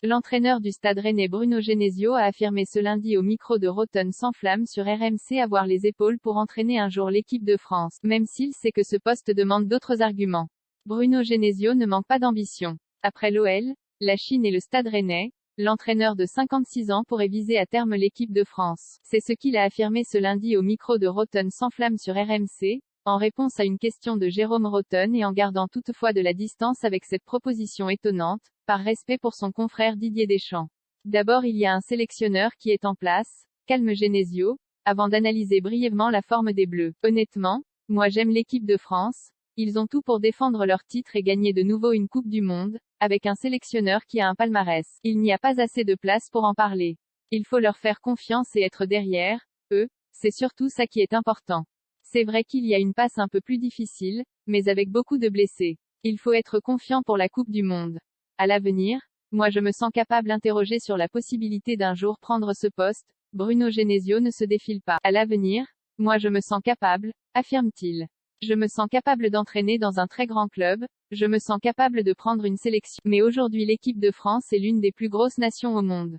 L'entraîneur du Stade Rennais Bruno Genesio a affirmé ce lundi au micro de Rotten sans flamme sur RMC avoir les épaules pour entraîner un jour l'équipe de France, même s'il sait que ce poste demande d'autres arguments. Bruno Genesio ne manque pas d'ambition. Après l'OL, la Chine et le Stade Rennais, l'entraîneur de 56 ans pourrait viser à terme l'équipe de France. C'est ce qu'il a affirmé ce lundi au micro de Rotten sans flamme sur RMC, en réponse à une question de Jérôme Rotten et en gardant toutefois de la distance avec cette proposition étonnante, par respect pour son confrère Didier Deschamps. D'abord il y a un sélectionneur qui est en place, calme Genesio, avant d'analyser brièvement la forme des Bleus. Honnêtement, moi j'aime l'équipe de France, ils ont tout pour défendre leur titre et gagner de nouveau une Coupe du Monde, avec un sélectionneur qui a un palmarès. Il n'y a pas assez de place pour en parler. Il faut leur faire confiance et être derrière eux, c'est surtout ça qui est important. C'est vrai qu'il y a une passe un peu plus difficile, mais avec beaucoup de blessés. Il faut être confiant pour la Coupe du Monde. À l'avenir, moi je me sens capable d'interroger sur la possibilité d'un jour prendre ce poste. Bruno Genesio ne se défile pas. À l'avenir, moi je me sens capable, affirme-t-il. Je me sens capable d'entraîner dans un très grand club, je me sens capable de prendre une sélection. Mais aujourd'hui l'équipe de France est l'une des plus grosses nations au monde.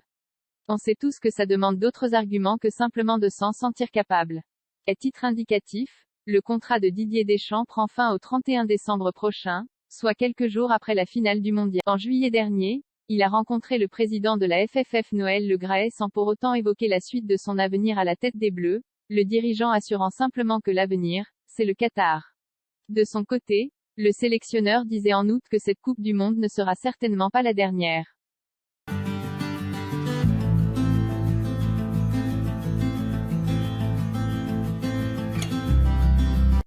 On sait tous que ça demande d'autres arguments que simplement de s'en sentir capable. À titre indicatif, le contrat de Didier Deschamps prend fin au 31 décembre prochain, soit quelques jours après la finale du Mondial. En juillet dernier, il a rencontré le président de la FFF Noël Le Graët sans pour autant évoquer la suite de son avenir à la tête des Bleus, le dirigeant assurant simplement que l'avenir, c'est le Qatar. De son côté, le sélectionneur disait en août que cette Coupe du Monde ne sera certainement pas la dernière.